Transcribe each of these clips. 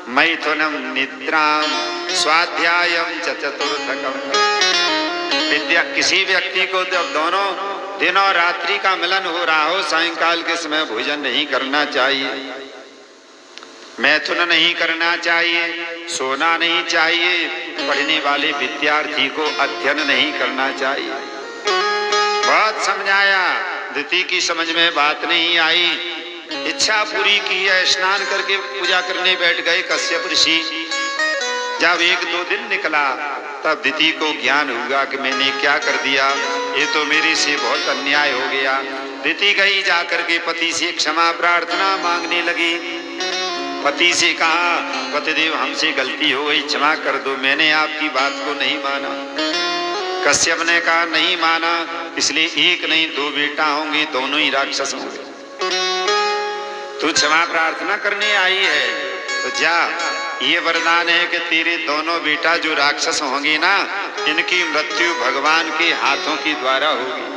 मैथुनम निद्राम स्वाध्यायम च चतुर्थकम। विद्या किसी व्यक्ति को जब दोनों दिन और रात्रि का मिलन हो रहा हो, सायंकाल के समय भोजन नहीं करना चाहिए, मैथुन नहीं करना चाहिए, सोना नहीं चाहिए, पढ़ने वाले विद्यार्थी को अध्ययन नहीं करना चाहिए। बहुत समझाया, दिति की समझ में बात नहीं आई। इच्छा पूरी की है, स्नान करके पूजा करने बैठ गए कश्यप ऋषि। जब 1-2 दिन निकला तब दिति को ज्ञान हुआ कि मैंने क्या कर दिया, ये तो मेरे से बहुत अन्याय हो गया। दिति गई, जाकर के पति से क्षमा प्रार्थना मांगने लगी। पति से कहा, पतिदेव हमसे गलती हो गई, क्षमा कर दो, मैंने आपकी बात को नहीं माना। कश्यप ने कहा नहीं माना, इसलिए 1 नहीं 2 बेटा होंगे, दोनों ही राक्षस होंगे। तू क्षमा प्रार्थना करने आई है तो जा, ये वरदान है कि तेरे दोनों बेटा जो राक्षस होंगे ना, इनकी मृत्यु भगवान के हाथों के द्वारा होगी।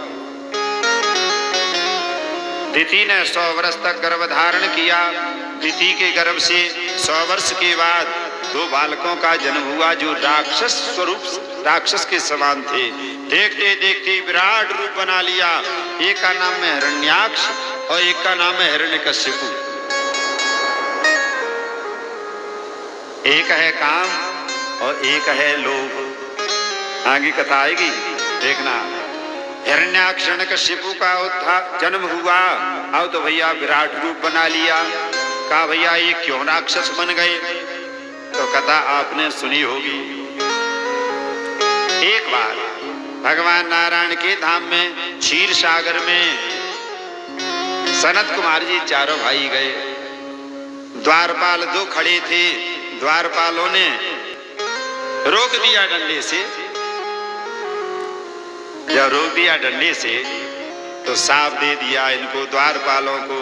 दिति ने 100 वर्ष तक गर्भ धारण किया। दिति के गर्भ से 100 वर्ष के बाद 2 बालकों का जन्म हुआ जो राक्षस स्वरूप, राक्षस के समान थे। देखते देखते विराट रूप बना लिया। एक का नाम है हिरण्याक्ष और एक का नाम है हिरण्यकशिपु। एक है काम और एक है लोभ। आगे कथा आएगी, देखना। हिरण्याक्ष हिरण्यकशिपु का जन्म हुआ। अब तो भैया विराट रूप बना लिया। कहा भैया ये क्यों राक्षस बन गए? तो कथा आपने सुनी होगी। एक बार भगवान नारायण के धाम में क्षीर सागर में सनत कुमार जी चारों भाई गए। द्वारपाल 2 खड़े थे। द्वारपालों ने रोक दिया डंडे से। जब रोक दिया डंडे से तो साफ दे दिया इनको, द्वारपालों को।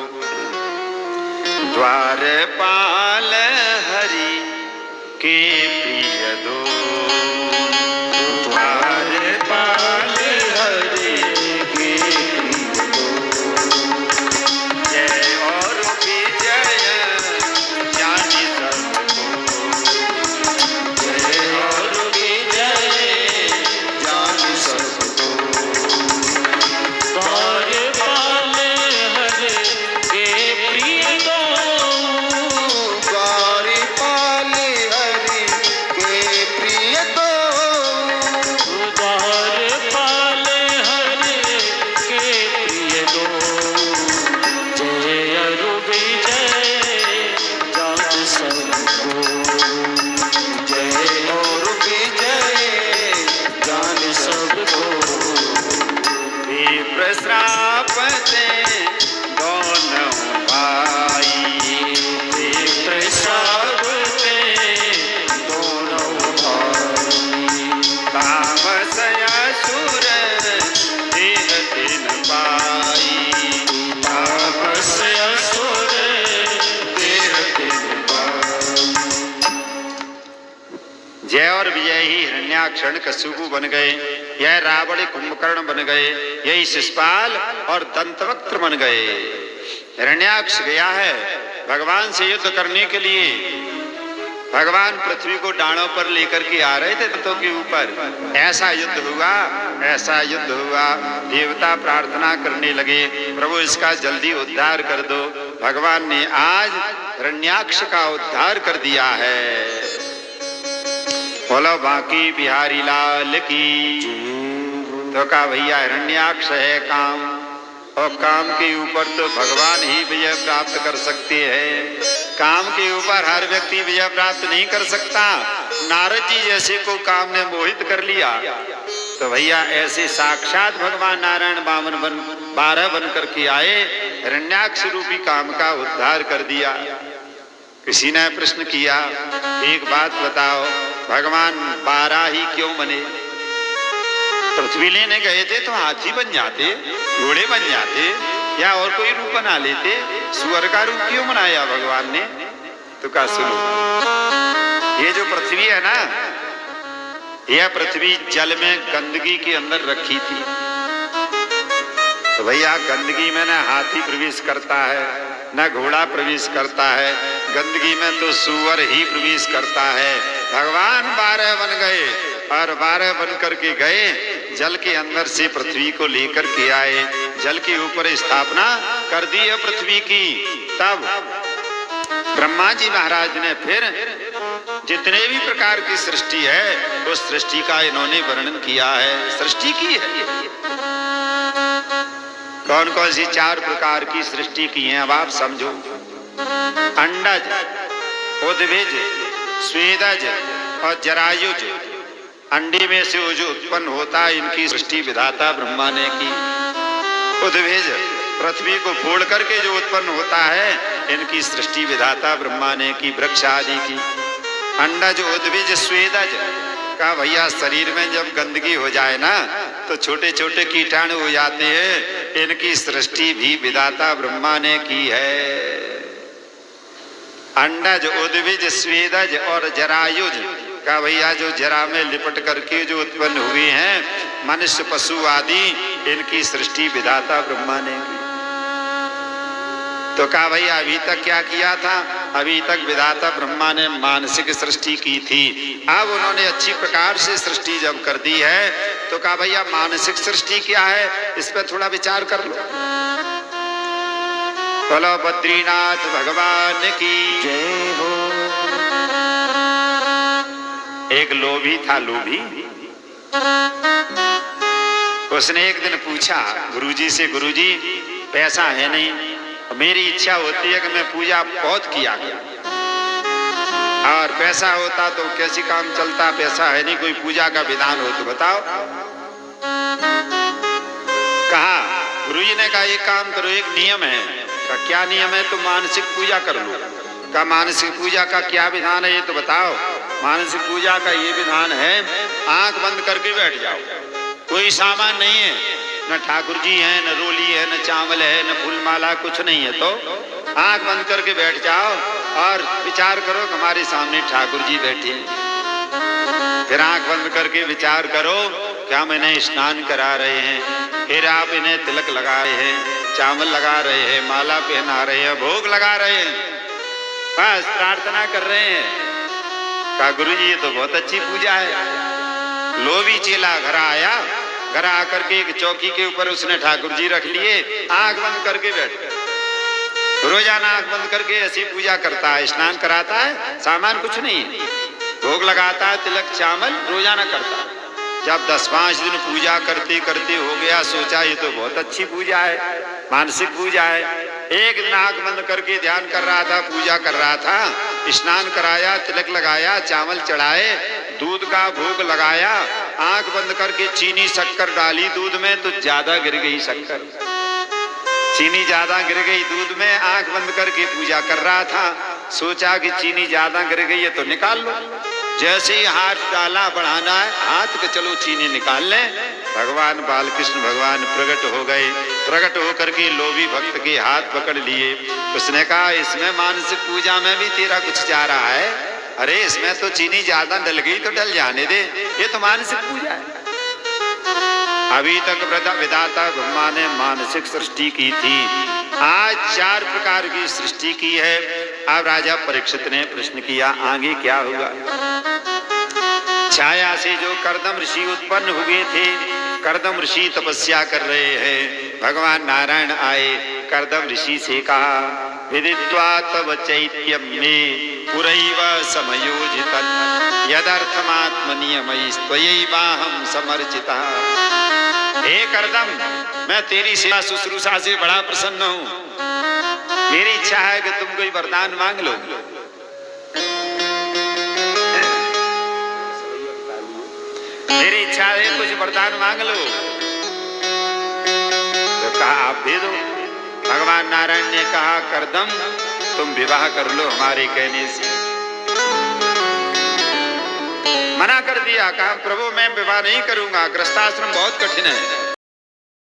द्वारपाल हरि के प्रिय दो, द्वारपाल हरि के प्रिय दो, जय और विजय जानि सबको, जय और विजय जानि सबको। द्वारपाल हरि के प्रिय दो, द्वारपाल हरि के प्रिय दो, द्वारपाल हरि के प्रिय दो, जय और विजय जानि सबको, जय और विजय जानि सबको। विप्र श्राप दे दोनों भाई, विप्र श्राप दे दोनों भाई, तामस असुर देह दिन पाई, तामस असुर देह दिन पाई। जय और विजय ही हिरण्याक्ष हिरण्यकशिपु बन गए। यह रावण कुंभकर्ण बन गए। यही शिशुपाल और दंतवक्त्र बन गए। हिरण्याक्ष गया है भगवान से युद्ध करने के लिए। भगवान पृथ्वी को डाणों पर लेकर के आ रहे थे दत्तों के ऊपर। ऐसा युद्ध हुआ, ऐसा युद्ध हुआ। देवता प्रार्थना करने लगे, प्रभु इसका जल्दी उद्धार कर दो। भगवान ने आज हिरण्याक्ष का उद्धार कर दिया है। बोलो बाकी बिहारी लाल की। तो कहा भैया हिरण्याक्ष है काम, और काम के ऊपर तो भगवान ही विजय प्राप्त कर सकते हैं। काम के ऊपर हर व्यक्ति विजय प्राप्त नहीं कर सकता। नारद जी जैसे को काम ने मोहित कर लिया, तो भैया ऐसे साक्षात भगवान नारायण 12 बन करके आए, हिरण्याक्ष रूपी काम का उद्धार कर दिया। किसी ने प्रश्न किया, एक बात बताओ, भगवान 12 ही क्यों बने? पृथ्वी लेने गए थे तो हाथी बन जाते, घोड़े बन जाते, या और कोई रूप बना लेते। सुअर का रूप क्यों बनाया भगवान ने? तो कहा सुनो, ये जो पृथ्वी है ना, यह पृथ्वी जल में गंदगी के अंदर रखी थी। तो भैया गंदगी में ना हाथी प्रवेश करता है, न घोड़ा प्रवेश करता है, गंदगी में तो सूअर ही प्रवेश करता है। भगवान 12 बन गए और 12 बन करके गए, जल के अंदर से पृथ्वी को लेकर के आए, जल के ऊपर स्थापना कर दी है पृथ्वी की। तब ब्रह्मा जी महाराज ने फिर जितने भी प्रकार की सृष्टि है उस सृष्टि का इन्होंने वर्णन किया है, सृष्टि की है। कौन कौन सी 4 प्रकार की सृष्टि की है अब आप समझो। अंडज, उद्भिज, स्वेदज और जरायुज। अंडे में से वो जो उत्पन्न होता है इनकी सृष्टि विधाता ब्रह्मा ने की। उद्भिज, पृथ्वी को फोड़ करके जो उत्पन्न होता है इनकी सृष्टि विधाता ब्रह्मा ने की, वृक्ष आदि की। अंडज, उद्भिज, स्वेदज का भैया शरीर में जब गंदगी हो जाए ना तो छोटे छोटे कीटाणु हो जाते हैं, इनकी सृष्टि भी विधाता ब्रह्मा ने की है। अंडज, उद्भिज, स्वेदज और जरायुज का भैया जो जरा में लिपट करके जो उत्पन्न हुए हैं मनुष्य पशु आदि, इनकी सृष्टि विधाता ब्रह्मा ने की। तो कहा भैया अभी तक क्या किया था? अभी तक विधाता ब्रह्मा ने मानसिक सृष्टि की थी, अब उन्होंने अच्छी प्रकार से सृष्टि जब कर दी है तो कहा भैया मानसिक सृष्टि क्या है, इस पर थोड़ा विचार कर लो। बोलो बद्रीनाथ भगवान की जय हो। एक लोभी था, लोभी। उसने एक दिन पूछा गुरुजी से, गुरुजी पैसा है नहीं, मेरी इच्छा होती है कि मैं पूजा बहुत किया गया, और पैसा होता तो कैसी काम चलता, पैसा है नहीं, कोई पूजा का विधान हो तो बताओ। कहा गुरुजी ने कहा एक काम करो, एक नियम है। कहा क्या नियम है? तो मानसिक पूजा कर लो। कहा मानसिक पूजा का क्या विधान है ये तो बताओ। मानसिक पूजा का ये विधान है, आंख बंद करके बैठ जाओ, कोई सामान नहीं है, न ठाकुर जी है, न रोली है, न चावल है, न फूलमाला, कुछ नहीं है, तो आंख बंद करके बैठ जाओ और विचार करो कि हमारे सामने ठाकुर जी बैठे हैं। फिर आंख बंद करके विचार करो कि हम इन्हें स्नान करा रहे हैं, फिर आप इन्हें तिलक लगा रहे हैं, चावल लगा रहे हैं, माला पहना रहे हैं, भोग लगा रहे हैं, बस प्रार्थना कर रहे हैं। कहा गुरुजी ये तो बहुत अच्छी पूजा है। लोभी चेला घर आया, घर आकर के एक चौकी के ऊपर उसने ठाकुर जी रख लिए, आंख बंद करके बैठ गए। रोजाना आंख बंद करके ऐसी पूजा करता है, स्नान कराता है, सामान कुछ नहीं है, भोग लगाता है, तिलक चावल रोजाना करता है। जब 10-5 दिन पूजा करते करते हो गया, सोचा ये तो बहुत अच्छी पूजा है, मानसिक पूजा है। एक दिन आंख बंद करके ध्यान कर रहा था, पूजा कर रहा था, स्नान कराया, तिलक लगाया, चावल चढ़ाए, दूध का भोग लगाया, आंख बंद करके चीनी शक्कर डाली दूध में तो ज्यादा गिर गई शक्कर, चीनी ज्यादा गिर गई दूध में। आंख बंद करके पूजा कर रहा था, सोचा कि चीनी ज्यादा गिर गई है तो निकाल लो। जैसे ही हाथ डाला, बढ़ाना है हाथ के, चलो चीनी निकाल लें, भगवान बालकृष्ण भगवान प्रकट हो गए। प्रकट होकर के लोभी भक्त के हाथ पकड़ लिए। उसने कहा इसमें मानसिक पूजा में भी तेरा कुछ जा रहा है, अरे इसमें तो चीनी ज्यादा डल गई तो डल जाने दे, ये तो मानसिक पूजा है। अभी तक विधाता ब्रह्मा ने मानसिक सृष्टि की थी, आज 4 प्रकार की सृष्टि की है। अब राजा परीक्षित ने प्रश्न किया आगे क्या होगा। छाया से जो कर्दम ऋषि उत्पन्न हुए थे, कर्दम ऋषि तपस्या कर रहे हैं, भगवान नारायण आए, कर्दम ऋषि से कहा विदित्वा तव चैत्यम में पुरैव समयोजितं यदर्थमात्मनियमयि त्वयैवाहं समर्चितः। हे कर्दम, मैं तेरी सेवा शुश्रूषा से बड़ा प्रसन्न हूँ, मेरी इच्छा है कि तुम कोई वरदान मांग लो। मेरी इच्छा है कुछ वरदान मांग लो। तो कहा आप दे दो। भगवान नारायण ने कहा कर्दम तुम विवाह कर लो हमारे कहने से। मना कर दिया, कहा प्रभु मैं विवाह नहीं करूंगा, गृहस्थाश्रम बहुत कठिन है,